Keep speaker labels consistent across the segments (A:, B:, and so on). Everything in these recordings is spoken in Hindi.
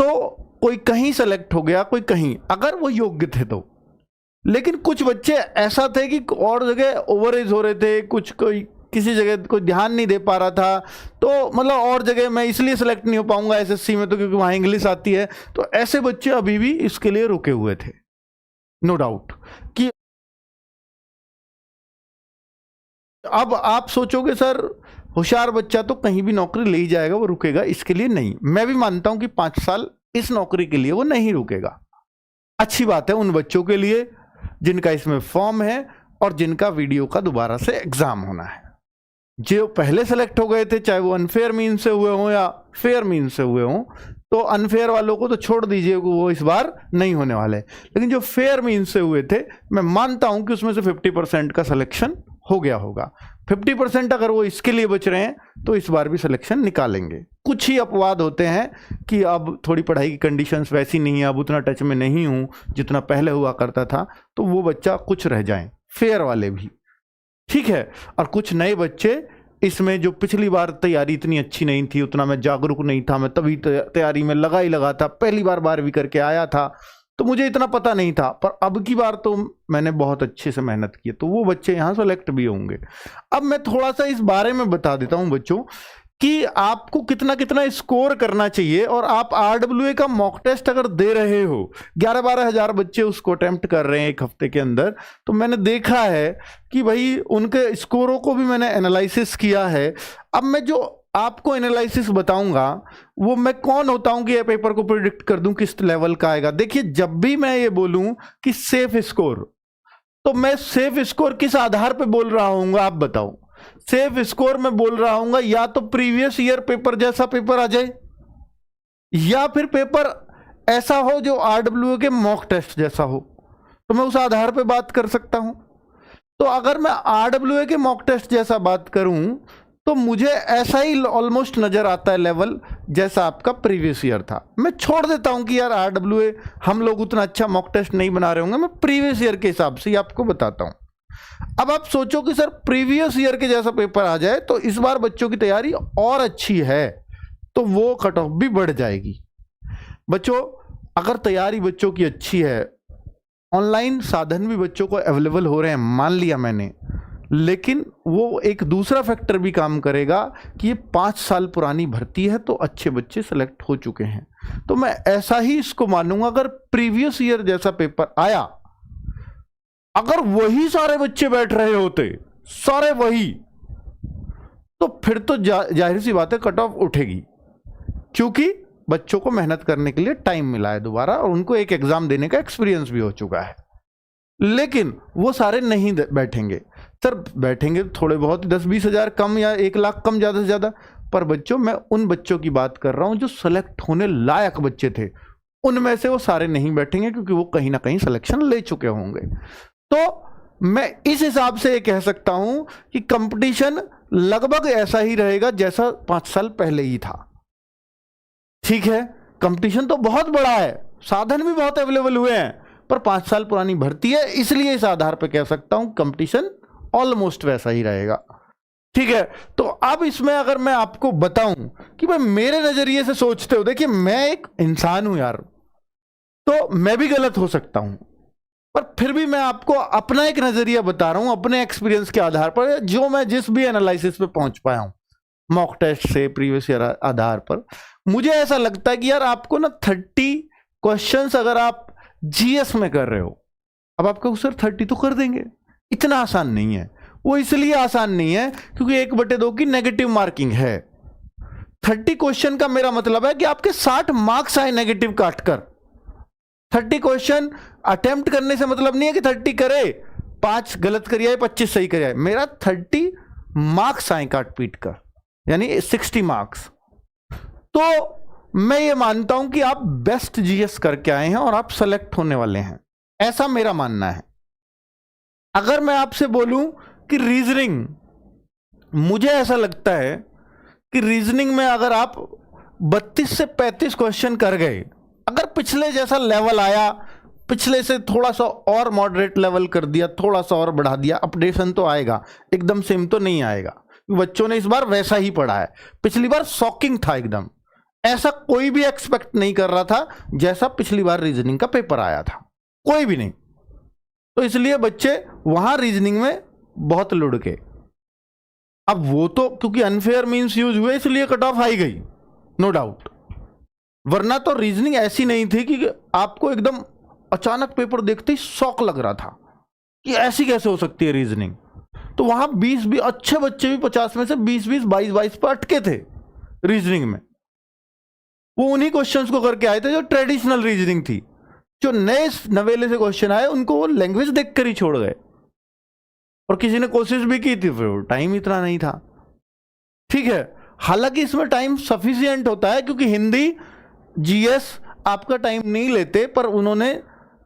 A: तो कोई कहीं सेलेक्ट हो गया, कोई कहीं, अगर वो योग्य थे तो। लेकिन कुछ बच्चे ऐसा थे कि और जगह ओवर एज हो रहे थे, कुछ कोई किसी जगह कोई ध्यान नहीं दे पा रहा था, तो मतलब और जगह मैं इसलिए सेलेक्ट नहीं हो पाऊंगा एसएससी में तो क्योंकि वहां इंग्लिश आती है। तो ऐसे बच्चे अभी भी इसके लिए रुके हुए थे, नो डाउट। कि अब आप सोचोगे सर होशियार बच्चा तो कहीं भी नौकरी ले ही जाएगा, वो रुकेगा इसके लिए नहीं। मैं भी मानता हूं कि 5 साल इस नौकरी के लिए वो नहीं रुकेगा। अच्छी बात है उन बच्चों के लिए जिनका इसमें फॉर्म है और जिनका वीडियो का दोबारा से एग्जाम होना है। जो पहले सेलेक्ट हो गए थे, चाहे वो अनफेयर मीन से हुए हों या फेयर मीन से हुए हों, तो अनफेयर वालों को तो छोड़ दीजिए, वो इस बार नहीं होने वाले। लेकिन जो फेयर मीन से हुए थे, मैं मानता हूं कि उसमें से 50% का सिलेक्शन हो गया होगा। 50% अगर वो इसके लिए बच रहे हैं तो इस बार भी सिलेक्शन निकालेंगे। कुछ ही अपवाद होते हैं कि अब थोड़ी पढ़ाई की कंडीशंस वैसी नहीं है, अब उतना टच में नहीं हूं जितना पहले हुआ करता था, तो वो बच्चा कुछ रह जाएं, फेयर वाले भी, ठीक है। और कुछ नए बच्चे इसमें जो पिछली बार तैयारी इतनी अच्छी नहीं थी, उतना मैं जागरूक नहीं था, मैं तभी तैयारी में लगा ही लगा था, पहली बार 12वीं करके आया था तो मुझे इतना पता नहीं था, पर अब की बार तो मैंने बहुत अच्छे से मेहनत की, तो वो बच्चे यहाँ सेलेक्ट भी होंगे। अब मैं थोड़ा सा इस बारे में बता देता हूँ बच्चों कि आपको कितना कितना स्कोर करना चाहिए। और आप RWA का मॉक टेस्ट अगर दे रहे हो, 11-12 हज़ार बच्चे उसको अटेम्प्ट कर रहे हैं एक हफ्ते के अंदर, तो मैंने देखा है कि भाई उनके स्कोरों को भी मैंने एनालिसिस किया है। अब मैं जो आपको एनालिसिस बताऊंगा वो मैं कौन होता हूं कि ये पेपर को प्रिडिक्ट कर दूं किस लेवल का आएगा। देखिए, जब भी मैं ये बोलूं कि सेफ स्कोर, तो मैं सेफ स्कोर किस आधार पे बोल रहा हूँ आप बताओ। सेफ स्कोर में बोल रहा हूं या तो प्रीवियस ईयर पेपर जैसा पेपर आ जाए, या फिर पेपर ऐसा हो जो RWA के मॉक टेस्ट जैसा हो, तो मैं उस आधार पे बात कर सकता हूं। तो अगर मैं RWA के मॉक टेस्ट जैसा बात करूं तो मुझे ऐसा ही ऑलमोस्ट नजर आता है लेवल जैसा आपका प्रीवियस ईयर था। मैं छोड़ देता हूं कि यार RWA हम लोग उतना अच्छा मॉक टेस्ट नहीं बना रहे होंगे, मैं प्रीवियस ईयर के हिसाब से ही आपको बताता हूं। अब आप सोचो कि सर प्रीवियस ईयर के जैसा पेपर आ जाए तो इस बार बच्चों की तैयारी और अच्छी है, तो वो कट ऑफ भी बढ़ जाएगी। बच्चों, अगर तैयारी बच्चों की अच्छी है, ऑनलाइन साधन भी बच्चों को अवेलेबल हो रहे हैं, मान लिया मैंने, लेकिन वो एक दूसरा फैक्टर भी काम करेगा कि ये 5 साल पुरानी भर्ती है तो अच्छे बच्चे सेलेक्ट हो चुके हैं। तो मैं ऐसा ही इसको मानूंगा, अगर प्रीवियस ईयर जैसा पेपर आया, अगर वही सारे बच्चे बैठ रहे होते, सारे वही, तो फिर तो जाहिर सी बात है कट ऑफ उठेगी, क्योंकि बच्चों को मेहनत करने के लिए टाइम मिला है दोबारा और उनको एक एग्जाम देने का एक्सपीरियंस भी हो चुका है। लेकिन वो सारे नहीं बैठेंगे सर, बैठेंगे थोड़े बहुत, 10-20 हज़ार कम या 1 लाख कम ज़्यादा से ज़्यादा। पर बच्चों, मैं उन बच्चों की बात कर रहा हूं जो सेलेक्ट होने लायक बच्चे थे, उनमें से वो सारे नहीं बैठेंगे क्योंकि वो कहीं ना कहीं सिलेक्शन ले चुके होंगे। तो मैं इस हिसाब से ये कह सकता हूं कि कंपटीशन लगभग ऐसा ही रहेगा जैसा 5 साल पहले ही था। ठीक है, कंपटीशन तो बहुत बड़ा है, साधन भी बहुत अवेलेबल हुए हैं, पर 5 साल पुरानी भर्ती है, इसलिए इस आधार पर कह सकता हूं कंपटीशन ऑलमोस्ट वैसा ही रहेगा। ठीक है, तो अब इसमें अगर मैं आपको बताऊं कि भाई मेरे नजरिए से सोचते हो, देखिए मैं एक इंसान हूं यार, तो मैं भी गलत हो सकता हूं, पर फिर भी मैं आपको अपना एक नजरिया बता रहा हूं अपने एक्सपीरियंस के आधार पर, जो मैं जिस भी एनालिसिस पे पहुंच पाया हूं मॉक टेस्ट से, प्रीवियस ईयर आधार पर। मुझे ऐसा लगता है कि यार आपको ना 30 क्वेश्चंस अगर आप जीएस में कर रहे हो, अब आपको सर 30 तो कर देंगे, इतना आसान नहीं है। वो इसलिए आसान नहीं है क्योंकि 1/2 की नेगेटिव मार्किंग है। 30 क्वेश्चन का मेरा मतलब है कि आपके 60 मार्क्स आए नेगेटिव काटकर। 30 क्वेश्चन अटेम्प्ट करने से मतलब नहीं है कि 30 करे, 5 गलत करिए आए 25 सही करिए आए, मेरा 30 मार्क्स आए काट पीट कर, यानी 60 मार्क्स। तो मैं ये मानता हूं कि आप बेस्ट जीएस करके आए हैं और आप सेलेक्ट होने वाले हैं, ऐसा मेरा मानना है। अगर मैं आपसे बोलूं कि रीजनिंग, मुझे ऐसा लगता है कि रीजनिंग में अगर आप 32 से 35 क्वेश्चन कर गए, अगर पिछले जैसा लेवल आया, पिछले से थोड़ा सा और मॉडरेट लेवल कर दिया, थोड़ा सा और बढ़ा दिया, अपडेशन तो आएगा, एकदम सेम तो नहीं आएगा। बच्चों ने इस बार वैसा ही पढ़ा है, पिछली बार शॉकिंग था एकदम, ऐसा कोई भी एक्सपेक्ट नहीं कर रहा था जैसा पिछली बार रीजनिंग का पेपर आया था, कोई भी नहीं। तो इसलिए बच्चे वहां रीजनिंग में बहुत लुढ़के। अब वो तो क्योंकि अनफेयर मीन्स यूज हुए इसलिए कट ऑफ आई गई, नो डाउट, वरना तो रीजनिंग ऐसी नहीं थी कि आपको एकदम अचानक पेपर देखते ही शौक लग रहा था कि ऐसी कैसे हो सकती है रीजनिंग। तो वहां 20 भी अच्छे बच्चे भी 50 में से 20-20, 22-22 पर अटके थे रीजनिंग में। वो उन्हीं क्वेश्चंस को करके आए थे जो ट्रेडिशनल रीजनिंग थी। जो नए नवेले से क्वेश्चन आए उनको वो लैंग्वेज देखकर ही छोड़ गए, और किसी ने कोशिश भी की थी, फिर टाइम इतना नहीं था। ठीक है, हालांकि इसमें टाइम सफिशिएंट होता है क्योंकि हिंदी जीएस आपका टाइम नहीं लेते, पर उन्होंने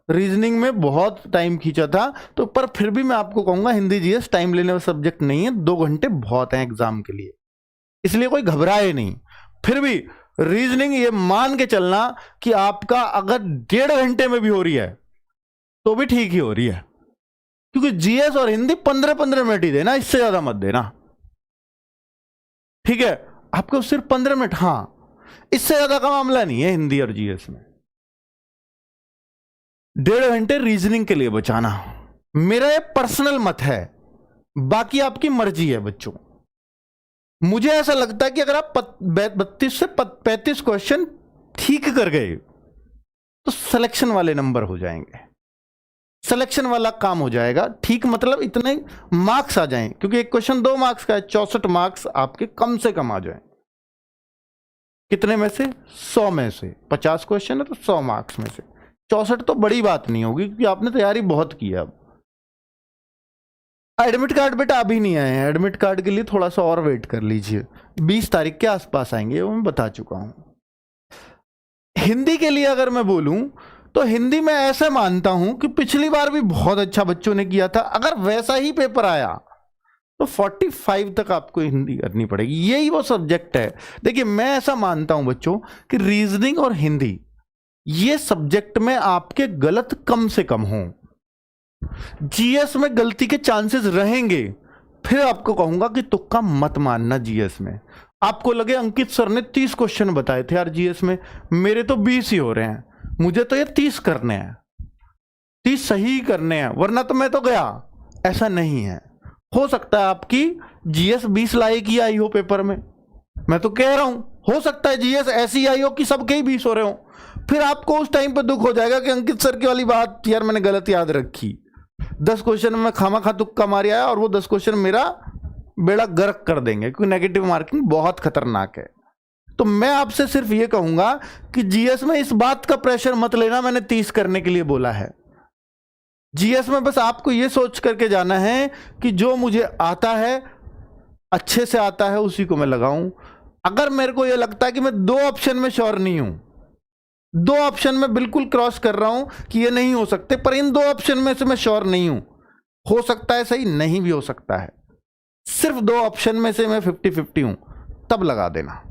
A: रीजनिंग में बहुत टाइम खींचा था। तो पर फिर भी मैं आपको कहूंगा हिंदी जीएस टाइम लेने वाला सब्जेक्ट नहीं है, 2 घंटे बहुत हैं एग्जाम के लिए, इसलिए कोई घबराए नहीं। फिर भी रीजनिंग ये मान के चलना कि आपका अगर 1.5 घंटे में भी हो रही है तो भी ठीक ही हो रही है, क्योंकि जीएस और हिंदी 15-15 मिनट ही देना, इससे ज्यादा मत देना। ठीक है, आपको सिर्फ 15 मिनट, हाँ, इससे ज्यादा का मामला नहीं है हिंदी और जीएस में। 1.5 घंटे रीजनिंग के लिए बचाना मेरा ये पर्सनल मत है, बाकी आपकी मर्जी है बच्चों। मुझे ऐसा लगता है कि अगर आप 32 से 35 क्वेश्चन ठीक कर गए तो सिलेक्शन वाले नंबर हो जाएंगे, सिलेक्शन वाला काम हो जाएगा। ठीक मतलब इतने मार्क्स आ जाएं, क्योंकि एक क्वेश्चन 2 मार्क्स का है, 64 मार्क्स आपके कम से कम आ जाएं। कितने में से? 100 में से 50 क्वेश्चन है तो 100 मार्क्स में से 64 तो बड़ी बात नहीं होगी, क्योंकि आपने तैयारी बहुत की है। अब एडमिट कार्ड बेटा अभी नहीं आए हैं, एडमिट कार्ड के लिए थोड़ा सा और वेट कर लीजिए, 20 तारीख के आसपास आएंगे, वो मैं बता चुका हूं। हिंदी के लिए अगर मैं बोलूं तो हिंदी में ऐसे मानता हूं कि पिछली बार भी बहुत अच्छा बच्चों ने किया था, अगर वैसा ही पेपर आया तो 45 तक आपको हिंदी करनी पड़ेगी, यही वो सब्जेक्ट है। देखिए मैं ऐसा मानता हूं बच्चों कि रीजनिंग और हिंदी ये सब्जेक्ट में आपके गलत कम से कम हो। जीएस में गलती के चांसेस रहेंगे, फिर आपको कहूंगा कि तुक्का मत मानना। जीएस में आपको लगे अंकित सर ने 30 क्वेश्चन बताए थे यार जीएस में, मेरे तो 20 ही हो रहे हैं, मुझे तो ये 30 करने हैं, 30 सही करने हैं, वरना तो मैं तो गया। ऐसा नहीं है, हो सकता है आपकी जीएस 20 लायक ही आई हो पेपर में, मैं तो कह रहा हूं, हो सकता है जीएस ऐसी आई हो कि सबके ही 20 हो रहे हो, फिर आपको उस टाइम पर दुख हो जाएगा कि अंकित सर की वाली बात यार मैंने गलत याद रखी, 10 क्वेश्चन में खामा खा तुक्का मार आया और वो 10 क्वेश्चन मेरा बेड़ा गर्क कर देंगे, क्योंकि नेगेटिव मार्किंग बहुत खतरनाक है। तो मैं आपसे सिर्फ ये कहूंगा कि जीएस में इस बात का प्रेशर मत लेना मैंने 30 करने के लिए बोला है। जीएस में बस आपको ये सोच करके जाना है कि जो मुझे आता है अच्छे से आता है उसी को मैं लगाऊं। अगर मेरे को ये लगता है कि मैं 2 ऑप्शन में श्योर नहीं हूं, 2 ऑप्शन में बिल्कुल क्रॉस कर रहा हूं कि ये नहीं हो सकते, पर इन 2 ऑप्शन में से मैं श्योर नहीं हूं, हो सकता है सही, नहीं भी हो सकता है, सिर्फ 2 ऑप्शन में से मैं 50-50 हूं, तब लगा देना।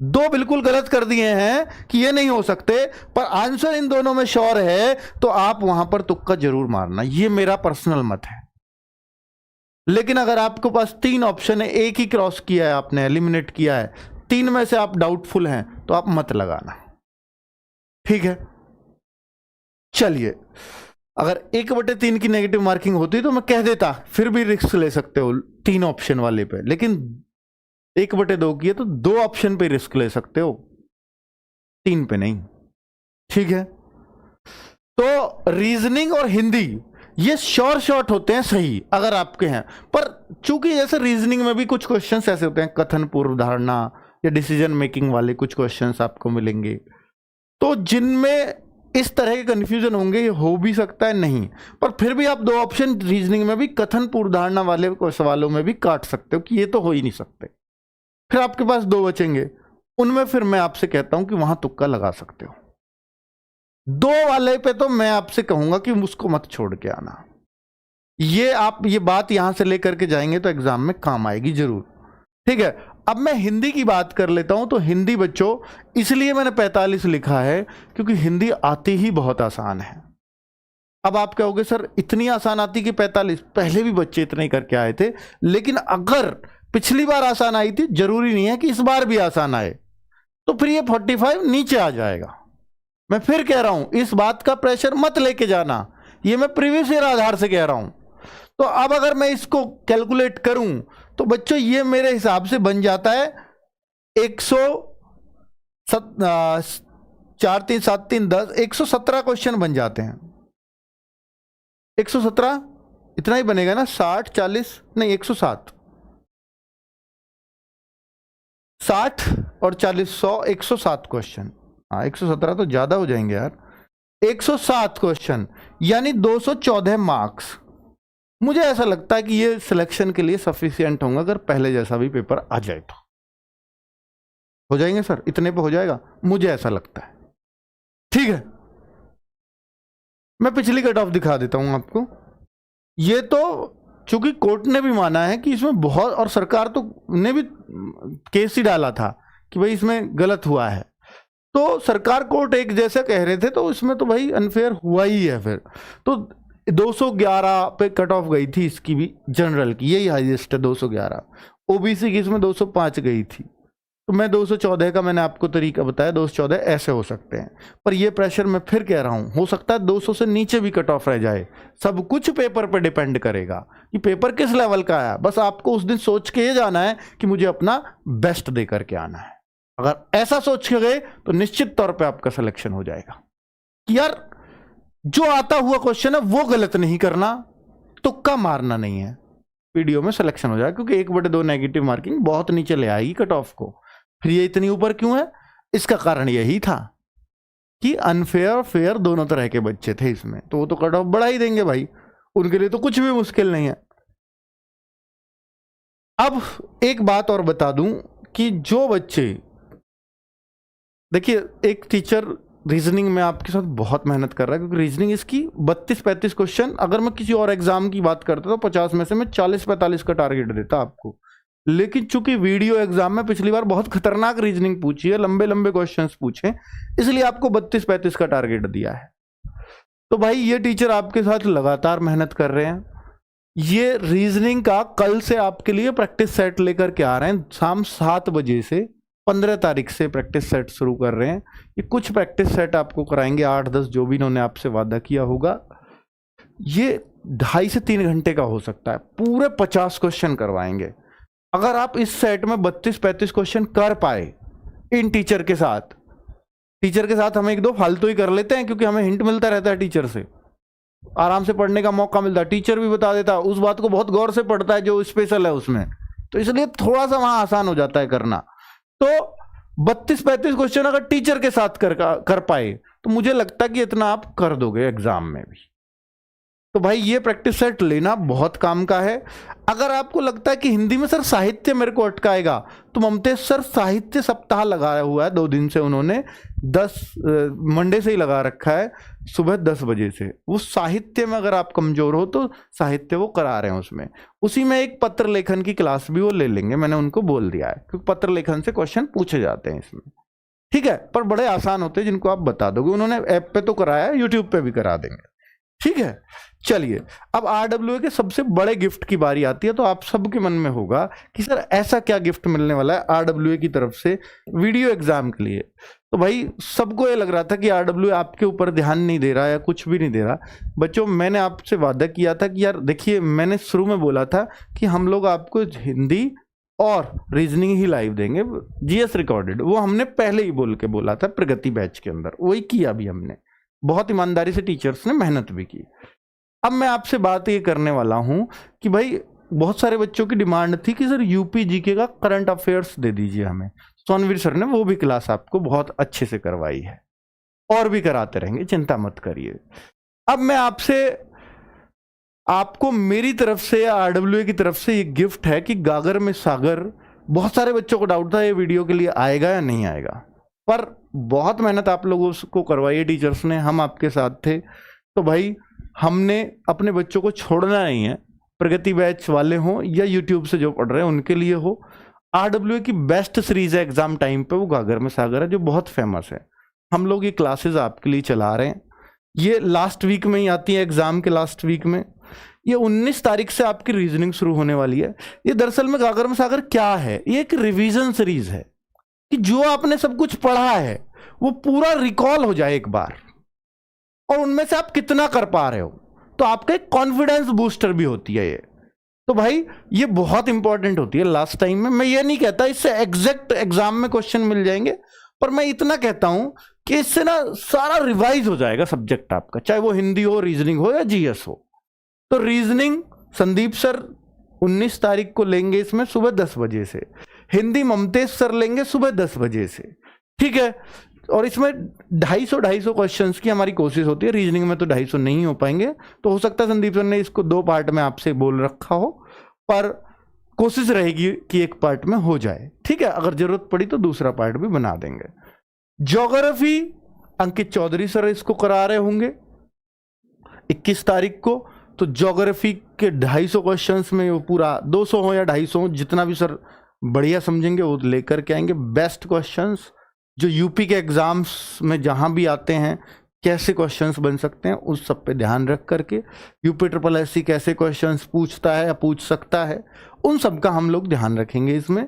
A: 2 बिल्कुल गलत कर दिए हैं कि ये नहीं हो सकते, पर आंसर इन दोनों में श्योर है, तो आप वहां पर तुक्का जरूर मारना, ये मेरा पर्सनल मत है। लेकिन अगर आपके पास 3 ऑप्शन है, एक ही क्रॉस किया है आपने, एलिमिनेट किया है, 3 में से आप डाउटफुल हैं, तो आप मत लगाना, ठीक है। चलिए, अगर 1/3 की नेगेटिव मार्किंग होती तो मैं कह देता फिर भी रिस्क ले सकते हो 3 ऑप्शन वाले पे, लेकिन 1/2 की है तो 2 ऑप्शन पे रिस्क ले सकते हो, 3 पे नहीं, ठीक है। तो रीजनिंग और हिंदी ये शॉर्ट होते हैं सही अगर आपके हैं, पर चूंकि जैसे रीजनिंग में भी कुछ क्वेश्चंस ऐसे होते हैं, कथन पूर्व धारणा या डिसीजन मेकिंग वाले कुछ क्वेश्चंस आपको मिलेंगे, तो जिनमें इस तरह के कंफ्यूजन होंगे, ये हो भी सकता है नहीं, पर फिर भी आप 2 ऑप्शन रीजनिंग में भी कथन पूर्व धारणा वाले सवालों में भी काट सकते हो कि ये तो हो ही नहीं सकते, फिर आपके पास 2 बचेंगे, उनमें फिर मैं आपसे कहता हूं कि वहां तुक्का लगा सकते हो। 2 वाले पे तो मैं आपसे कहूंगा कि उसको मत छोड़ के आना, ये आप ये बात यहां से लेकर के जाएंगे तो एग्जाम में काम आएगी जरूर, ठीक है। अब मैं हिंदी की बात कर लेता हूं, तो हिंदी बच्चों इसलिए मैंने 45 लिखा है क्योंकि हिंदी आती ही बहुत आसान है। अब आप कहोगे सर इतनी आसान आती कि 45, पहले भी बच्चे इतने ही करके आए थे, लेकिन अगर पिछली बार आसान आई थी, जरूरी नहीं है कि इस बार भी आसान आए, तो फिर ये 45 नीचे आ जाएगा। मैं फिर कह रहा हूं, इस बात का प्रेशर मत लेके जाना, ये मैं प्रीवियस ईयर आधार से कह रहा हूं। तो अब अगर मैं इसको कैलकुलेट करूं तो बच्चों ये मेरे हिसाब से बन जाता है 4 3 7 3 10 117 क्वेश्चन बन जाते हैं। 117 इतना ही बनेगा ना, 60 40 नहीं 107, 60 और 40 100 107 क्वेश्चन। हाँ 117 तो ज्यादा हो जाएंगे यार। 107 क्वेश्चन यानी 214 मार्क्स। मुझे ऐसा लगता है कि ये सिलेक्शन के लिए सफिशिएंट होंगे अगर पहले जैसा भी पेपर आ जाए तो। हो जाएंगे सर, इतने पे हो जाएगा, मुझे ऐसा लगता है। ठीक है, मैं पिछली कट ऑफ दिखा देता हूं आपको। ये तो चूंकि कोर्ट ने भी माना है कि इसमें बहुत, और सरकार तो ने भी केस ही डाला था कि भाई इसमें गलत हुआ है, तो सरकार कोर्ट एक जैसा कह रहे थे, तो इसमें तो भाई अनफेयर हुआ ही है। फिर तो 211 पे कट ऑफ गई थी इसकी भी, जनरल की यही हाईएस्ट है 211। ओबीसी की इसमें 205 गई थी, तो मैं 214 का मैंने आपको तरीका बताया, 214 ऐसे हो सकते हैं। पर ये प्रेशर मैं फिर कह रहा हूं, हो सकता है 200 से नीचे भी कट ऑफ रह जाए। सब कुछ पेपर पे डिपेंड करेगा कि पेपर किस लेवल का है। बस आपको उस दिन सोच के ये जाना है कि मुझे अपना बेस्ट दे करके आना है। अगर ऐसा सोच के गए तो निश्चित तौर पे आपका सिलेक्शन हो जाएगा कि यार जो आता हुआ क्वेश्चन है वो गलत नहीं करना, तुक्का मारना नहीं है, वीडियो में सिलेक्शन हो जाएगा। क्योंकि 1/2 नेगेटिव मार्किंग बहुत नीचे ले आएगी कट ऑफ को। फिर ये इतनी ऊपर क्यों है, इसका कारण यही था कि अनफेयर फेयर दोनों तरह के बच्चे थे इसमें, तो वो तो कट ऑफ बढ़ा ही देंगे भाई, उनके लिए तो कुछ भी मुश्किल नहीं है। अब एक बात और बता दूं कि जो बच्चे, देखिए एक टीचर रीजनिंग में आपके साथ बहुत मेहनत कर रहा है, क्योंकि रीजनिंग इसकी 32-35 क्वेश्चन, अगर मैं किसी और एग्जाम की बात करता तो 50 में से मैं 40-45 का टारगेट देता आपको। लेकिन चूंकि वीडियो एग्जाम में पिछली बार बहुत खतरनाक रीजनिंग पूछी है, लंबे लंबे क्वेश्चंस पूछे, इसलिए आपको 32-35 का टारगेट दिया है। तो भाई ये टीचर आपके साथ लगातार मेहनत कर रहे हैं। ये रीजनिंग का कल से आपके लिए प्रैक्टिस सेट लेकर के आ रहे हैं, शाम 7 बजे से 15 तारीख से प्रैक्टिस सेट शुरू कर रहे हैं। ये कुछ प्रैक्टिस सेट आपको कराएंगे, 8-10 जो भी इन्होंने आपसे वादा किया होगा। ये 2.5 से 3 घंटे का हो सकता है, पूरे 50 क्वेश्चन करवाएंगे। अगर आप इस सेट में 32-35 क्वेश्चन कर पाए इन टीचर के साथ हम 1-2 फालतू ही कर लेते हैं, क्योंकि हमें हिंट मिलता रहता है टीचर से, आराम से पढ़ने का मौका मिलता है, टीचर भी बता देता है, उस बात को बहुत गौर से पढ़ता है जो स्पेशल है उसमें, तो इसलिए थोड़ा सा वहां आसान हो जाता है करना। तो 32-35 क्वेश्चन अगर टीचर के साथ कर पाए तो मुझे लगता है कि इतना आप कर दोगे एग्जाम में भी। तो भाई ये प्रैक्टिस सेट लेना बहुत काम का है। अगर आपको लगता है कि हिंदी में सर साहित्य मेरे को अटकाएगा, तो ममतेज सर साहित्य सप्ताह लगाया हुआ है 2 दिन से, उन्होंने 10 मंडे से ही लगा रखा है, सुबह 10 बजे से। वो साहित्य में अगर आप कमजोर हो तो साहित्य वो करा रहे हैं उसमें। उसी में एक पत्र लेखन की क्लास भी वो ले लेंगे, मैंने उनको बोल दिया है, क्योंकि पत्र लेखन से क्वेश्चन पूछे जाते हैं इसमें। ठीक है, पर बड़े आसान होते हैं जिनको आप बता दोगे। उन्होंने ऐप पे तो कराया है, यूट्यूब पे भी करा देंगे। ठीक है, चलिए अब RWA के सबसे बड़े गिफ्ट की बारी आती है। तो आप सबके मन में होगा कि सर ऐसा क्या गिफ्ट मिलने वाला है RWA की तरफ से वीडियो एग्जाम के लिए। तो भाई सबको ये लग रहा था कि RWA आपके ऊपर ध्यान नहीं दे रहा या कुछ भी नहीं दे रहा। बच्चों मैंने आपसे वादा किया था कि यार देखिए, मैंने शुरू में बोला था कि हम लोग आपको हिंदी और रीजनिंग ही लाइव देंगे, GS रिकॉर्डेड, वो हमने पहले ही बोला था प्रगति बैच के अंदर, वही किया भी हमने, बहुत ईमानदारी से टीचर्स ने मेहनत भी की। अब मैं आपसे बात ये करने वाला हूं कि भाई बहुत सारे बच्चों की डिमांड थी कि सर यूपी जीके का करंट अफेयर्स दे दीजिए हमें। सोनवीर सर ने वो भी क्लास आपको बहुत अच्छे से करवाई है, और भी कराते रहेंगे, चिंता मत करिए। अब मैं आपको मेरी तरफ से या RWA की तरफ से ये गिफ्ट है कि गागर में सागर। बहुत सारे बच्चों को डाउट था ये वीडियो के लिए आएगा या नहीं आएगा, पर बहुत मेहनत आप लोगों को करवाई है टीचर्स ने, हम आपके साथ थे। तो भाई हमने अपने बच्चों को छोड़ना नहीं है, प्रगति बैच वाले हों या यूट्यूब से जो पढ़ रहे हैं उनके लिए हो। RWA की बेस्ट सीरीज है एग्जाम टाइम पे, वो गागर में सागर है, जो बहुत फेमस है। हम लोग ये क्लासेस आपके लिए चला रहे हैं, ये लास्ट वीक में ही आती है, एग्जाम के लास्ट वीक में। ये 19 तारीख से आपकी रीजनिंग शुरू होने वाली है। ये दरअसल में गागर में सागर क्या है, ये एक रिवीजन सीरीज है। कि जो आपने सब कुछ पढ़ा है वो पूरा रिकॉल हो जाए एक बार, और उनमें से आप कितना कर पा रहे हो, तो आपका एक कॉन्फिडेंस बूस्टर भी होती है ये। तो भाई ये बहुत इंपॉर्टेंट होती है लास्ट टाइम में। मैं ये नहीं कहता इससे एग्जैक्ट एग्जाम में क्वेश्चन मिल जाएंगे, पर मैं इतना कहता हूं कि इससे ना सारा रिवाइज हो जाएगा सब्जेक्ट आपका, चाहे वो हिंदी हो, रीजनिंग हो या जीएस हो। तो रीजनिंग संदीप सर 19 तारीख को लेंगे इसमें सुबह 10 बजे से, हिंदी ममतेज सर लेंगे सुबह 10 बजे से, ठीक है। और इसमें 250 क्वेश्चंस की हमारी कोशिश होती है। रीजनिंग में तो 250 नहीं हो पाएंगे, तो हो सकता है संदीप सर ने इसको 2 पार्ट में आपसे बोल रखा हो, पर कोशिश रहेगी कि एक पार्ट में हो जाए, ठीक है। अगर जरूरत पड़ी तो दूसरा पार्ट भी बना देंगे। ज्योग्राफी अंकित चौधरी सर इसको करा रहे होंगे 21 तारीख को। तो ज्योग्राफी के 250 क्वेश्चंस में वो पूरा 200 हो या 250 हो, जितना भी सर बढ़िया समझेंगे वो लेकर के आएंगे। बेस्ट क्वेश्चंस जो यूपी के एग्जाम्स में जहां भी आते हैं, कैसे क्वेश्चंस बन सकते हैं उस सब पे ध्यान रख करके, यूपी SSSC कैसे क्वेश्चंस पूछता है या पूछ सकता है, उन सब का हम लोग ध्यान रखेंगे इसमें।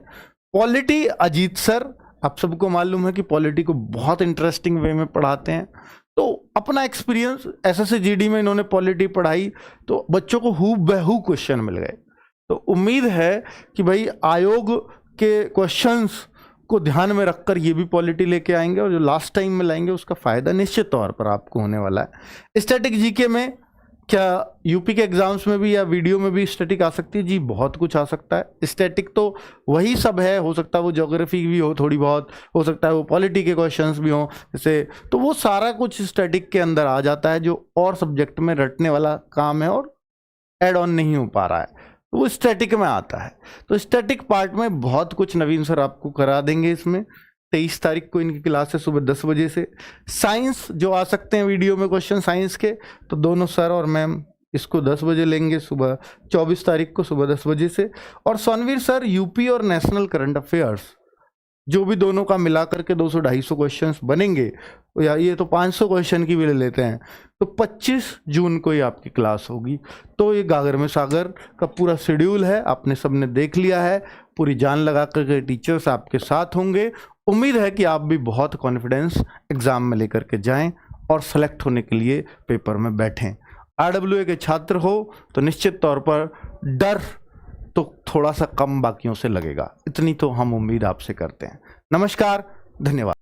A: पॉलिटी अजीत सर, आप सबको मालूम है कि पॉलिटी को बहुत इंटरेस्टिंग वे में पढ़ाते हैं। तो अपना एक्सपीरियंस SSC GD में इन्होंने पॉलिटी पढ़ाई तो बच्चों को हूबहू क्वेश्चन मिल गए। तो उम्मीद है कि भाई आयोग के क्वेश्चंस को ध्यान में रखकर ये भी पॉलिटी लेके आएंगे, और जो लास्ट टाइम में लाएंगे उसका फायदा निश्चित तौर पर आपको होने वाला है। स्टैटिक जीके में क्या यूपी के एग्जाम्स में भी या वीडियो में भी स्टैटिक आ सकती है? जी बहुत कुछ आ सकता है। स्टैटिक तो वही सब है, हो सकता है वो ज्योग्राफी भी हो, थोड़ी बहुत हो सकता है वो पॉलिटी के क्वेश्चंस भी हो जैसे, तो वो सारा कुछ स्टैटिक के अंदर आ जाता है, जो और सब्जेक्ट में रटने वाला काम है और एड ऑन नहीं हो पा रहा है, तो वो स्टैटिक में आता है। तो स्टैटिक पार्ट में बहुत कुछ नवीन सर आपको करा देंगे इसमें। 23 तारीख को इनकी क्लास है सुबह 10 बजे से। साइंस जो आ सकते हैं वीडियो में क्वेश्चन साइंस के, तो दोनों सर और मैम इसको 10 बजे लेंगे सुबह, 24 तारीख को सुबह 10 बजे से। और सोनवीर सर यूपी और नेशनल करंट अफेयर्स जो भी दोनों का मिला करके 200-250 क्वेश्चंस बनेंगे, या ये तो 500 क्वेश्चन की भी ले लेते हैं, तो 25 जून को ही आपकी क्लास होगी। तो ये गागर में सागर का पूरा शेड्यूल है, आपने सबने देख लिया है। पूरी जान लगा करके टीचर्स आपके साथ होंगे। उम्मीद है कि आप भी बहुत कॉन्फिडेंस एग्जाम में लेकर के जाएं और सेलेक्ट होने के लिए पेपर में बैठें। RWA के छात्र हो तो निश्चित तौर पर डर तो थोड़ा सा कम बाकियों से लगेगा, इतनी तो हम उम्मीद आपसे करते हैं। नमस्कार, धन्यवाद।